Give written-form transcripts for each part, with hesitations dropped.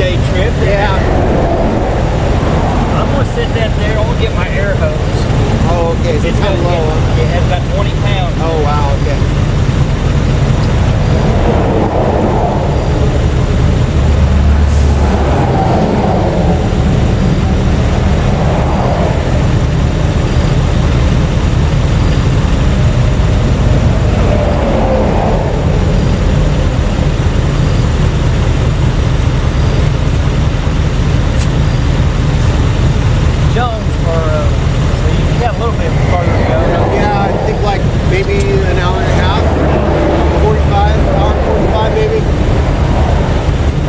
2-day trip. Yeah. I'm gonna sit that there. I'm gonna get my air hose. Oh, okay. So it's kind of low. It has about 20 pounds. Oh, wow. Okay. Jonesboro. So you got a little bit further to go. Yeah, I think like maybe an hour and a half, 45, hour 45 maybe.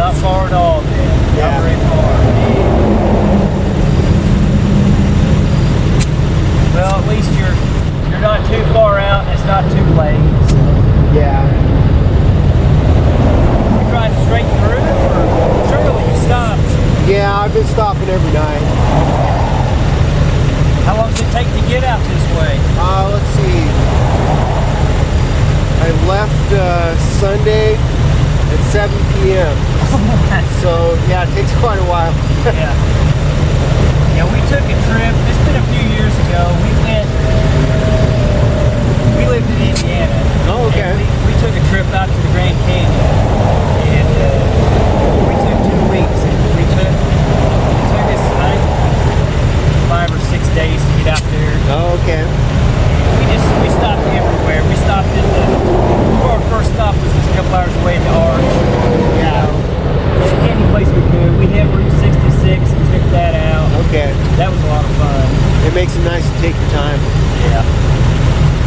Not far at all, man. Yeah. Not very far. Well, at least you're not too far out and it's not too late. So. Yeah. You drive straight through or surely you stop? Yeah, I've been stopping every night. How long does it take to get out this way? Let's see. I left Sunday at 7 p.m. So, yeah, it takes quite a while. Yeah. Yeah, we took a trip. It's been a few years ago. We lived in Indiana. Oh, okay. We took a trip out to the Grand Canyon. And we took 2 weeks. And it took us, I think, 5 or 6 days to get out there. Oh, okay. We stopped everywhere. We stopped at our first stop was just a couple hours away at the Arch. Yeah. Any place we could. We hit Route 66 and took that out. Okay. That was a lot of fun. It makes it nice to take your time. Yeah.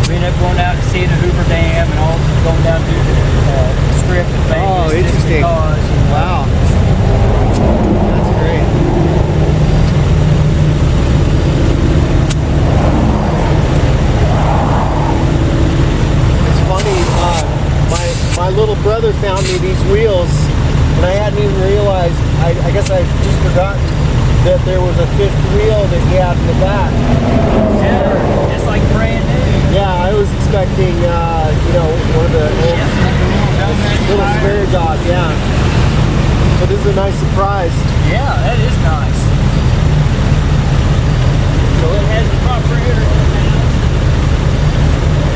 We ended up going out and seeing the Hoover Dam and all going down to the Strip and Vegas. Oh, interesting. Cars, you know. Wow. That's great. It's funny, my little brother found me these wheels and I hadn't even realized, I guess I just forgotten that there was a fifth wheel that he had in the back. Yeah, it's like brand new. Yeah, I was expecting, one of the little spare jobs, yeah. So this is a nice surprise. Yeah, that is nice. So it has the proper air now.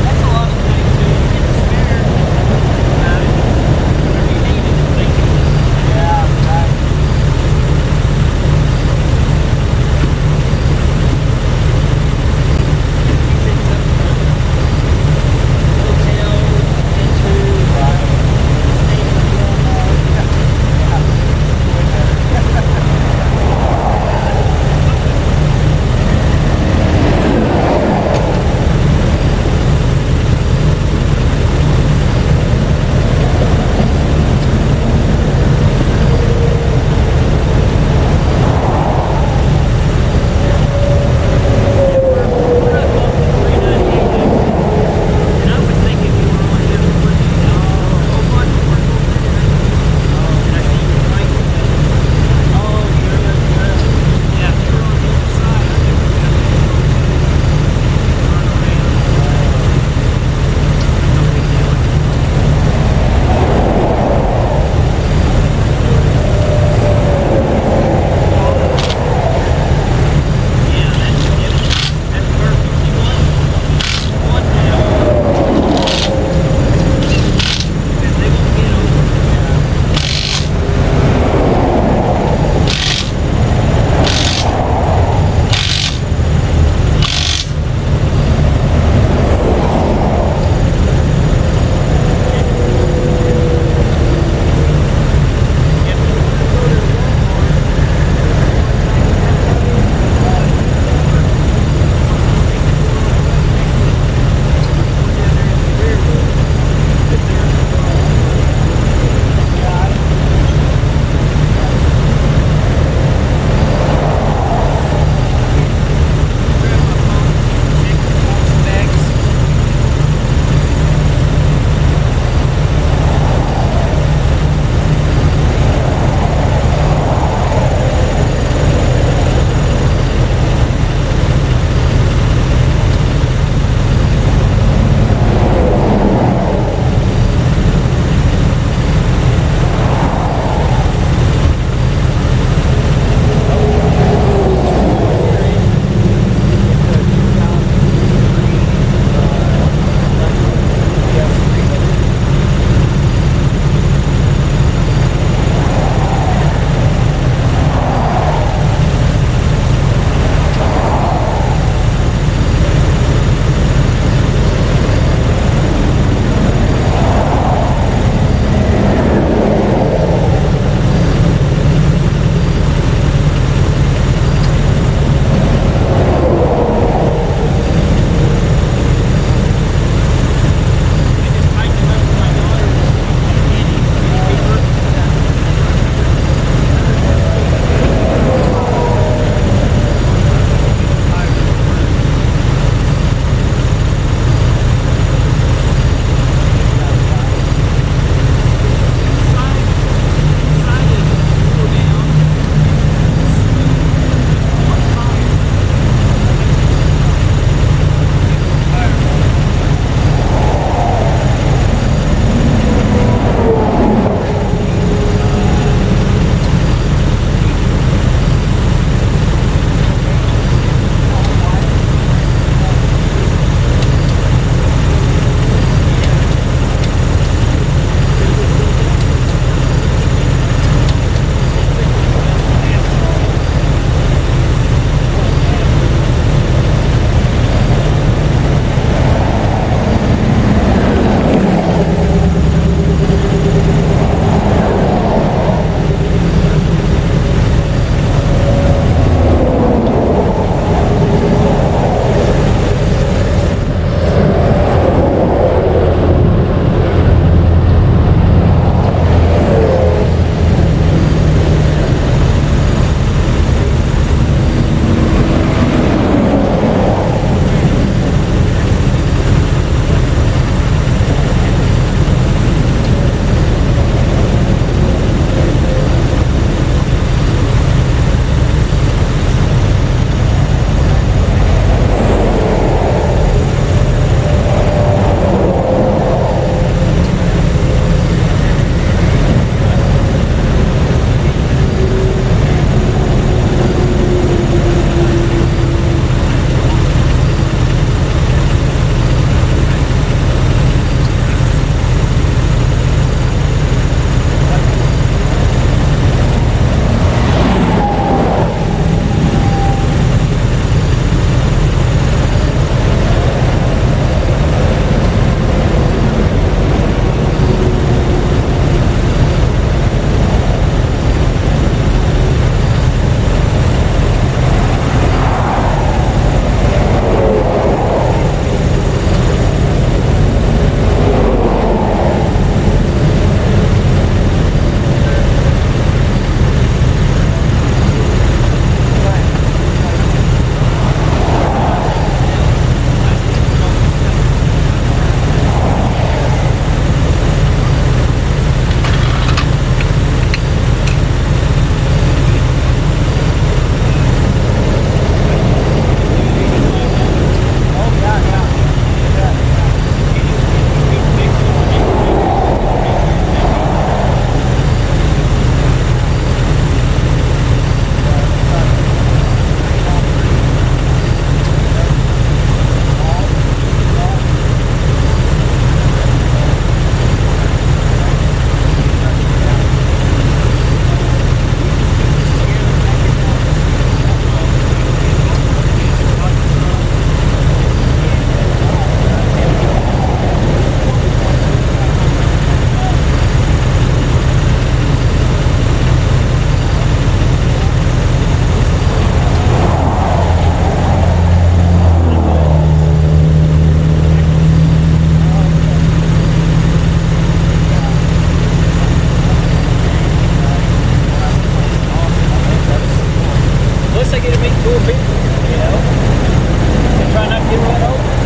That's a lot of things too. You get the spare whenever you need it. Yeah, right. guess I get to meet cool people, you know? And try not to get run over.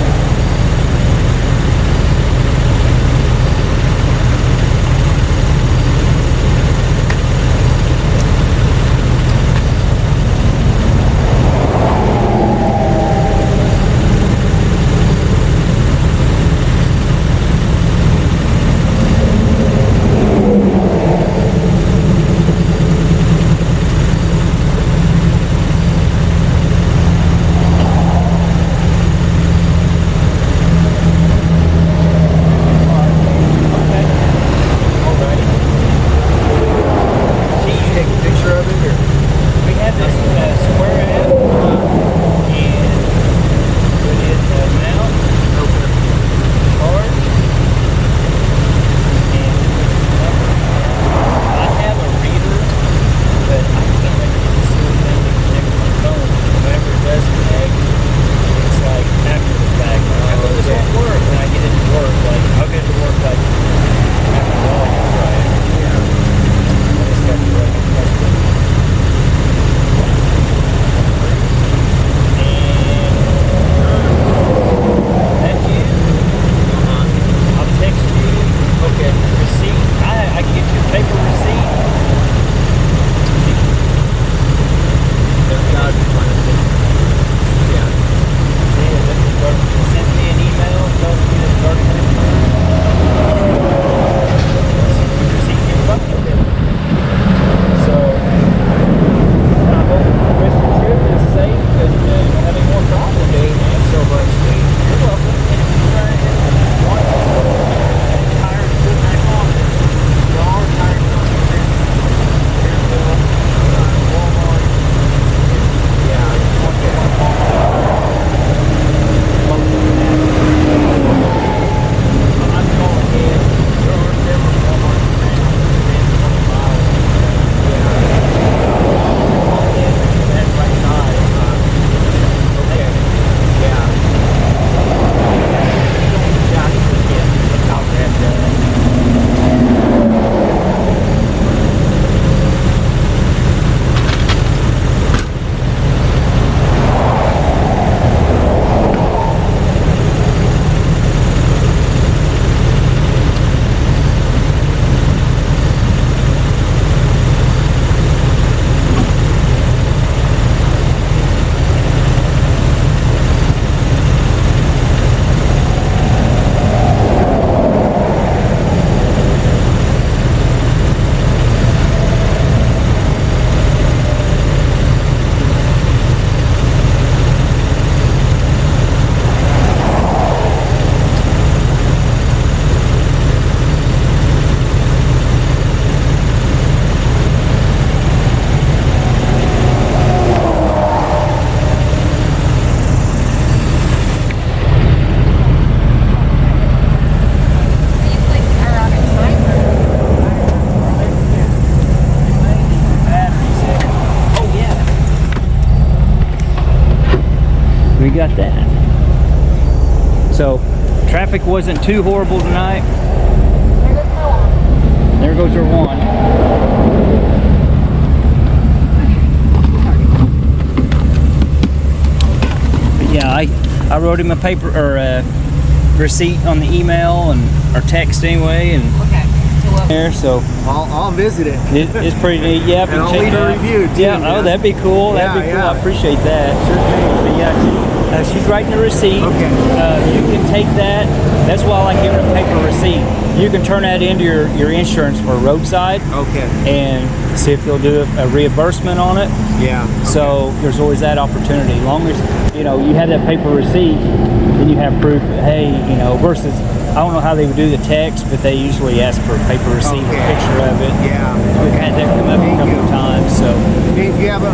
We got that. So traffic wasn't too horrible tonight. There goes your one. But yeah, I wrote him a paper or a receipt on the email and or text anyway, and there. So I'll visit it. It's pretty neat. Yeah, and I'll leave a review too. Yeah, oh, that'd be cool. That'd be cool. I appreciate that. Sure thing. But yeah, she's writing the receipt. Okay. You can take that. That's why I like giving a paper receipt. You can turn that into your insurance for Roadside. Okay. And see if they'll do a reimbursement on it. Yeah. Okay. So there's always that opportunity. As long as you have that paper receipt, then you have proof that, hey, versus I don't know how they would do the text, but they usually ask for a paper receipt with a picture of it. Yeah. We've had that come up a couple of times. So. Hey, do you have a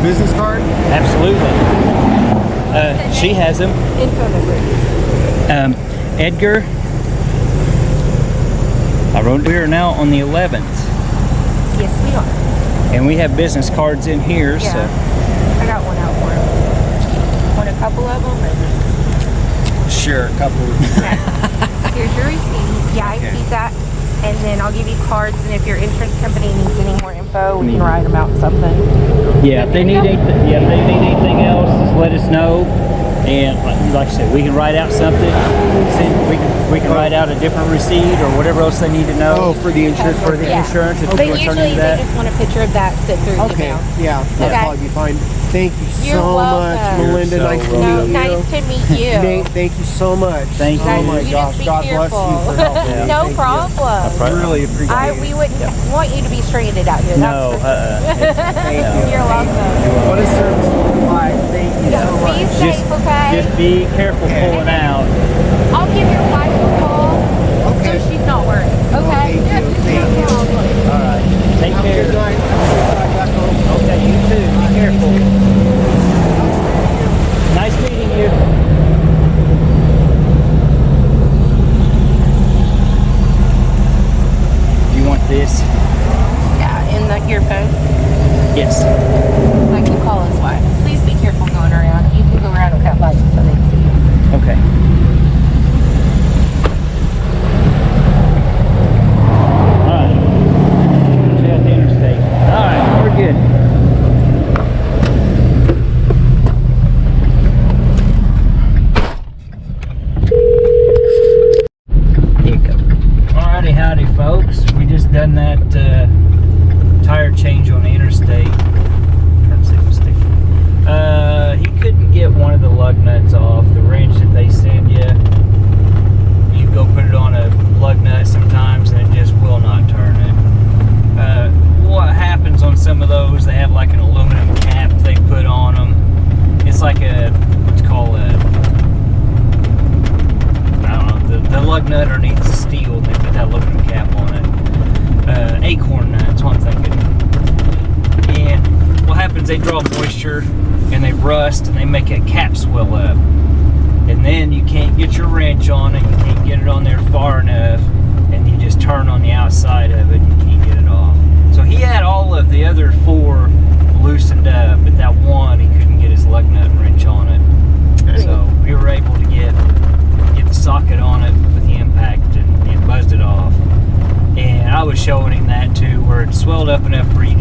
business card? Absolutely. She has them. Info number. Edgar. I wrote we are now on the 11th. Yes, we are. And we have business cards in here, Yeah. so. I got one out for him. Want a couple of them? Or Sure, a couple. Here's your receipt. Yeah, I keep that. And then I'll give you cards, and if your insurance company needs any more info, we can write them out something. Yeah, if they need anything else, just let us know. And like I said, we can write out something. We can write out a different receipt or whatever else they need to know. Oh, for the insurance. For the insurance. If But you want to turn usually into they that. just want a picture of that sent through Okay, email. yeah, that'll Okay. probably be fine. Thank you You're so much, welcome. Melinda. You're so Nice to welcome. No, meet you. nice to meet you. Nate, thank you so much. Thank you. Oh my You gosh, just be God bless careful. you for helping me. No Thank you. problem. I really appreciate it. We wouldn't want you to be stranded out here. No, That's for sure. Thank you. You're welcome. What a service to provide. Thank you so much. Be safe, okay? Just be careful pulling out. I'll give your wife a call Okay. so she's not worried. Okay? Thank you. Thank you. All right. Take Have a care. good night. Have a good night back home. Okay, you too. Be careful. Nice meeting you. You want this? Yeah, in your phone. Yes. So I can call his wife. Please be careful going around. You can go around without lights so they can see you. Okay. All right. Check out the interstate. All right, we're good. Here you go. Alrighty, howdy, folks. We just done that tire change on the interstate. Trying to see if it's sticking. He couldn't get one of the lug nuts off the wrench that they send you. You go put it on a lug nut sometimes and it just will not turn it. What happens on some of those, they have like an aluminum cap they put on them. It's like a, what's called a, I don't know, the lug nut underneath the steel, and they put that aluminum cap on it. Acorn nut, that's what I'm thinking. And what happens, they draw moisture and they rust and they make a cap swell up. And then you can't get your wrench on it, you can't get it on there far enough, and you just turn on the outside of it and you can't get it off. So he had all of the other four loosened up, but that one, he couldn't get his lug nut and wrench on it. So we were able to get the socket on it with the impact and buzzed it off. And I was showing him that too, where it swelled up enough where you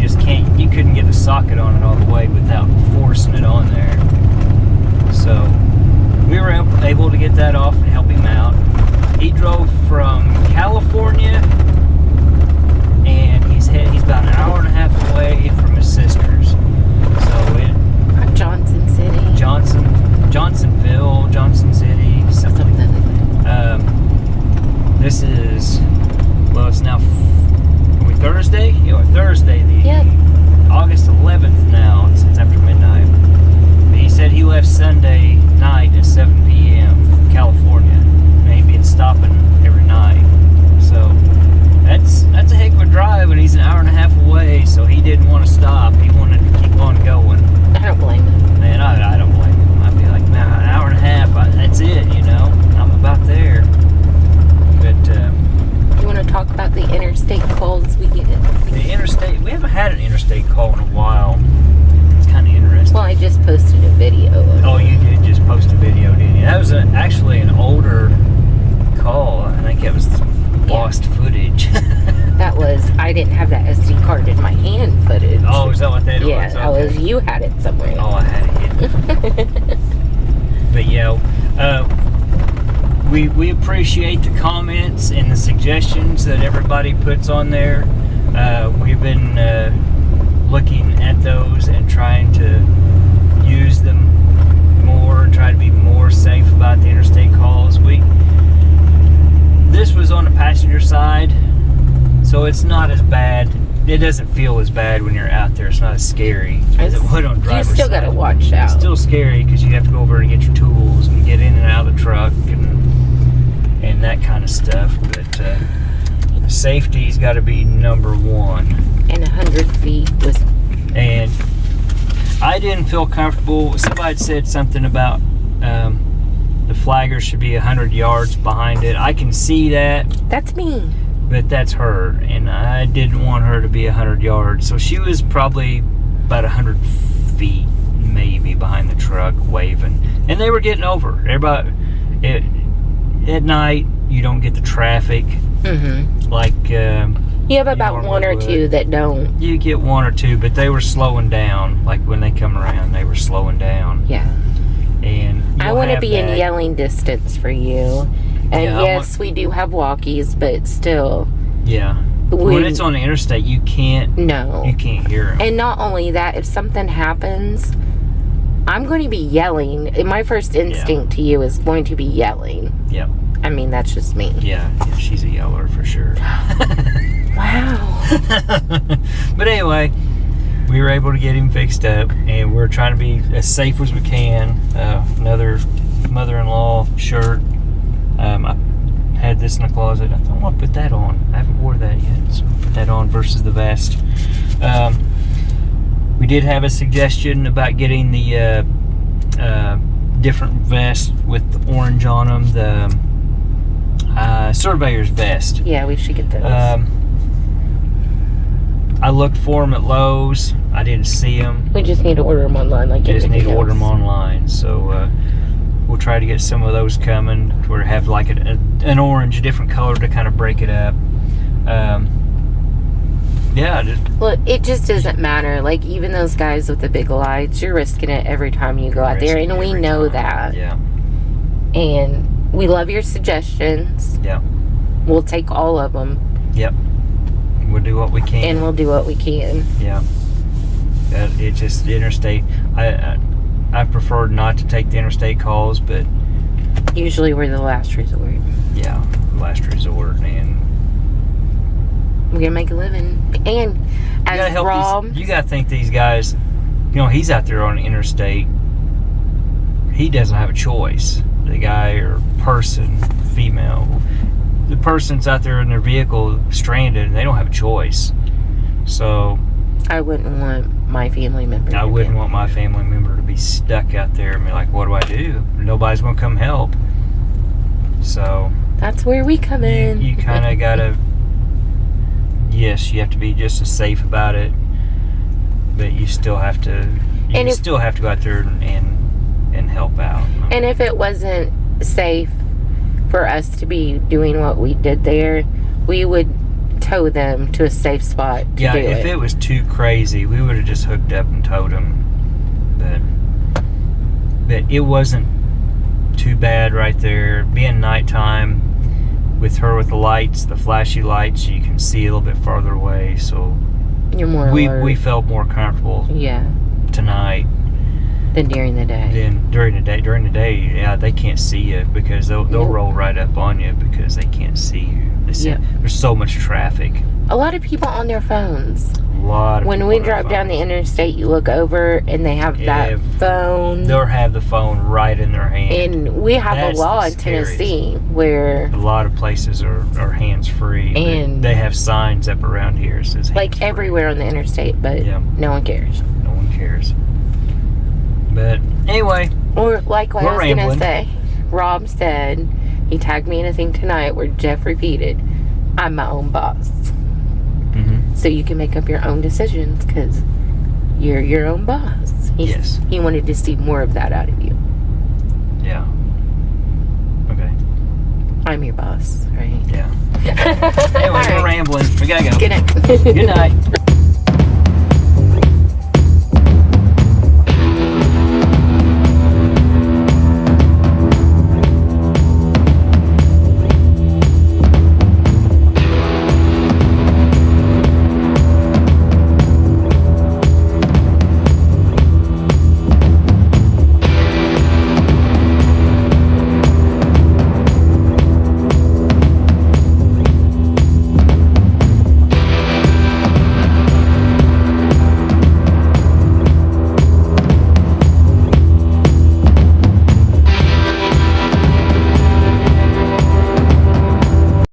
couldn't get the socket on it all the way without forcing it on there. So we were able to get that off and help him out. He drove from California, and he's about an hour and a half away from his sister's. So Johnson City. Johnsonville, Johnson City, something. This is, well, it's now Thursday? Yeah, Thursday, August 11th now, since after midnight. But he said he left Sunday night at 7 p.m. from California. And he'd been stopping every night. So that's a heck of a drive, and he's an hour and a half away, so he didn't want to stop. He wanted to keep on going. I don't blame him. Man, I don't blame him. I'd be like, man, an hour and a half, that's it, you know? I'm about there. But, You want to talk about the interstate calls we get? the interstate, we haven't had an interstate call in a while. It's kind of interesting. Well, I just posted a video. Oh, you did just post a video, didn't you? That was actually an older call. I think it was lost footage. That was, I didn't have that SD card in my hand footage. Oh, is that what that Yeah, was? that was, you had it somewhere. Oh, I had it hidden. But yeah, we appreciate the comments and the suggestions that everybody puts on there. We've been looking at those and trying to use them more, try to be more safe about the interstate calls. This was on the passenger side, so it's not as bad. It doesn't feel as bad when you're out there. It's not as scary as it would on driver's side. You still got to watch out. It's still scary because you have to go over and get your tools and get in and out of the truck and that kind of stuff. But safety's got to be number one. And 100 feet was. And I didn't feel comfortable. Somebody said something about the flagger should be 100 yards behind it. I can see that. That's me. But that's her, and I didn't want her to be 100 yards. So she was probably about 100 feet, maybe, behind the truck, waving. And they were getting over. Everybody, at night, you don't get the traffic. Mm-hmm. Like You have about normally one or would. two that don't. You get one or two, but they were slowing down. Like when they come around, they were slowing down. Yeah. And I want to be in yelling distance for you. And Yeah, yes, we do have walkies, but still. Yeah. When it's on the interstate, you can't hear them. And not only that, if something happens, I'm going to be yelling. And my first instinct to you is going to be yelling. Yep. I mean, that's just me. Yeah, she's a yeller for sure. Wow. But anyway, we were able to get him fixed up, and we're trying to be as safe as we can. Another mother-in-law shirt. I had this in the closet. I thought I want to put that on. I haven't wore that yet, so I'll put that on versus the vest. We did have a suggestion about getting the different vest with the orange on them, the surveyor's vest. Yeah, we should get those. I looked for them at Lowe's. I didn't see them. We just need to order them online, like Just need to order them else. online. So we'll try to get some of those coming. Or have like an orange, a different color to kind of break it up. Yeah. Well, it just doesn't matter. Like, even those guys with the big lights, you're risking it every time you go out there, and we know that. Yeah. And we love your suggestions. Yeah. We'll take all of them. Yep. We'll do what we can. And we'll do what we can. Yeah. It just, the interstate, I prefer not to take the interstate calls, but Usually we're the last resort. yeah, last resort. And We're gonna make a living. And you gotta as help Rob, you gotta think these guys, he's out there on the interstate. He doesn't have a choice. The guy or person, female, the person's out there in their vehicle stranded, and they don't have a choice. So I wouldn't want my family member. I wouldn't want my family member to be stuck out there and be like, what do I do? Nobody's gonna come help. So That's where we come in. you kind of gotta, yes, you have to be just as safe about it, but you still have to, still have to go out there and help out. And if it wasn't safe for us to be doing what we did there, we would tow them to a safe spot to Yeah, do if it was too crazy, we would have just hooked up and towed them. But it wasn't too bad right there. Being nighttime with her with the lights, the flashy lights, you can see a little bit farther away. So You're more alert. we felt more comfortable tonight than during the day. than during the day. During the day, yeah, they can't see you because they'll roll right up on you because they can't see you. There's so much traffic. A lot of people on their phones. A lot of When people we on their drive down the phones. interstate, you look over and they have that phone. They'll have the phone right in their hand. And we have That's a law the in scariest. Tennessee where, A lot of places are hands-free. And- they have signs up around here that says like hands-free. everywhere on the interstate, but Yeah. no one cares. No one cares. But anyway, Or like what I We're was going to rambling. say, Rob said, he tagged me in a thing tonight where Jeff repeated, I'm my own boss. So you can make up your own decisions because you're your own boss. Yes. He wanted to see more of that out of you. yeah. Okay. I'm your boss, right? Yeah. Anyway, we're rambling. We gotta go. Good night. Good night.